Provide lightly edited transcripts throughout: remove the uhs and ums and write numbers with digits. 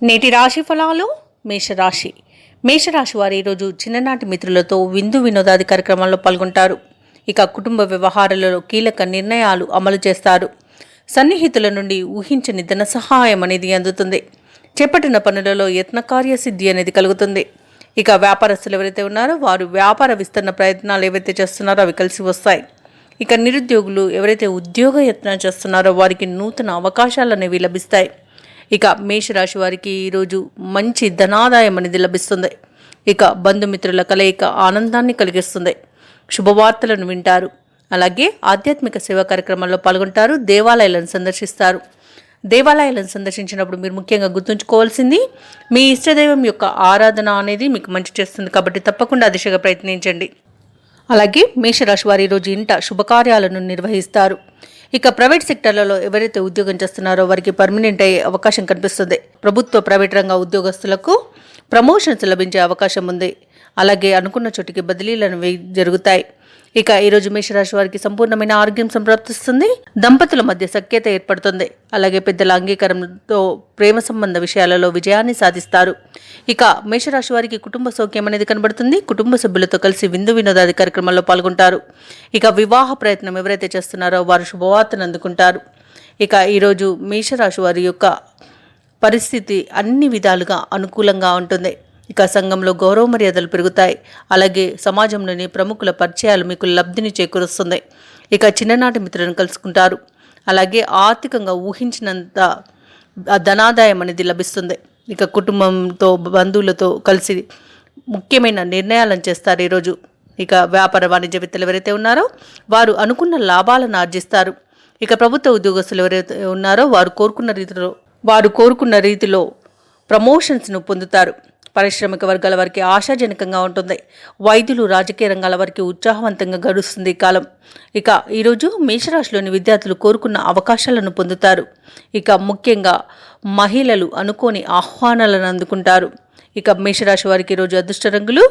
నేటి రాశి ఫలాలు. మేషరాశి వారు ఈరోజు చిన్ననాటి మిత్రులతో విందు వినోదాది కార్యక్రమాల్లో పాల్గొంటారు. ఇక కుటుంబ వ్యవహారాలలో కీలక నిర్ణయాలు అమలు చేస్తారు. సన్నిహితుల నుండి ఊహించని ధన సహాయం అనేది అందుతుంది. చేపట్టిన పనులలో యత్నకార్య సిద్ధి అనేది కలుగుతుంది. ఇక వ్యాపారస్తులు ఎవరైతే ఉన్నారో వారు వ్యాపార విస్తరణ ప్రయత్నాలు ఏవైతే చేస్తున్నారో అవి కలిసి వస్తాయి. ఇక నిరుద్యోగులు ఎవరైతే ఉద్యోగ యత్నం చేస్తున్నారో వారికి నూతన అవకాశాలు అనేవి లభిస్తాయి. ఇక మేషరాశి వారికి ఈరోజు మంచి ధనాదాయం అనేది లభిస్తుంది. ఇక బంధుమిత్రుల కలయిక ఆనందాన్ని కలిగిస్తుంది. శుభవార్తలను వింటారు. అలాగే ఆధ్యాత్మిక సేవా కార్యక్రమాల్లో పాల్గొంటారు. దేవాలయాలను సందర్శిస్తారు. దేవాలయాలను సందర్శించినప్పుడు మీరు ముఖ్యంగా గుర్తుంచుకోవాల్సింది మీ ఇష్టదైవం యొక్క ఆరాధన అనేది మీకు మంచి చేస్తుంది. కాబట్టి తప్పకుండా ఆ దిశగా ప్రయత్నించండి. అలాగే మేషరాశి వారి ఈరోజు ఇంట శుభకార్యాలను నిర్వహిస్తారు. ఇక ప్రైవేట్ సెక్టర్లలో ఎవరైతే ఉద్యోగం చేస్తున్నారో వారికి పర్మనెంట్ అయ్యే అవకాశం కనిపిస్తుంది. ప్రభుత్వ ప్రైవేట్ రంగ ఉద్యోగస్తులకు ప్రమోషన్స్ లభించే అవకాశం ఉంది. అలాగే అనుకున్న చోటికి బదిలీలను జరుగుతాయి. ఇక ఈరోజు మేషరాశి వారికి సంపూర్ణమైన ఆరోగ్యం సంప్రాప్తిస్తుంది. దంపతుల మధ్య సఖ్యత ఏర్పడుతుంది. అలాగే పెద్దల అంగీకారంతో ప్రేమ సంబంధ విషయాలలో విజయాన్ని సాధిస్తారు. ఇక మేషరాశి వారికి కుటుంబ సౌఖ్యం అనేది కనబడుతుంది. కుటుంబ సభ్యులతో కలిసి విందు వినోదాది కార్యక్రమాల్లో పాల్గొంటారు. ఇక వివాహ ప్రయత్నం ఎవరైతే చేస్తున్నారో వారు శుభవార్తను అందుకుంటారు. ఇక ఈరోజు మేషరాశి వారి యొక్క పరిస్థితి అన్ని విధాలుగా అనుకూలంగా ఉంటుంది. ఇక సంఘంలో గౌరవ మర్యాదలు పెరుగుతాయి. అలాగే సమాజంలోని ప్రముఖుల పరిచయాలు మీకు లబ్ధిని చేకూరుస్తుంది. ఇక చిన్ననాటి మిత్రులను కలుసుకుంటారు. అలాగే ఆర్థికంగా ఊహించినంత ధనాదాయం అనేది లభిస్తుంది. ఇక కుటుంబంతో బంధువులతో కలిసి ముఖ్యమైన నిర్ణయాలను చేస్తారు ఈరోజు. ఇక వ్యాపార వాణిజ్యవేత్తలు ఎవరైతే ఉన్నారో వారు అనుకున్న లాభాలను ఆర్జిస్తారు. ఇక ప్రభుత్వ ఉద్యోగస్తులు ఎవరైతే ఉన్నారో వారు కోరుకున్న రీతిలో ప్రమోషన్స్ను పొందుతారు. పారిశ్రామిక వర్గాల వారికి ఆశాజనకంగా ఉంటుంది. వైద్యులు, రాజకీయ రంగాల వారికి ఉత్సాహవంతంగా గడుస్తుంది ఈ కాలం. ఇక ఈరోజు మేషరాశిలోని విద్యార్థులు కోరుకున్న అవకాశాలను పొందుతారు. ఇక ముఖ్యంగా మహిళలు అనుకోని ఆహ్వానాలను అందుకుంటారు. ఇక మేషరాశి వారికి ఈరోజు అదృష్ట రంగులు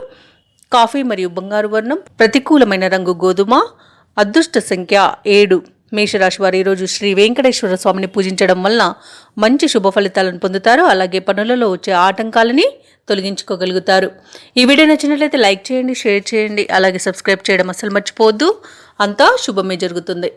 కాఫీ మరియు బంగారు వర్ణం. ప్రతికూలమైన రంగు గోధుమ. అదృష్ట సంఖ్య 7. మేషరాశి వారు ఈరోజు శ్రీ వెంకటేశ్వర స్వామిని పూజించడం వలన మంచి శుభ ఫలితాలను పొందుతారు. అలాగే పనులలో వచ్చే ఆటంకాలని తొలగించుకోగలుగుతారు. ఈ వీడియో నచ్చినట్లయితే లైక్ చేయండి, షేర్ చేయండి, అలాగే సబ్స్క్రైబ్ చేయడం అసలు మర్చిపోవద్దు. అంతా శుభమే జరుగుతుంది.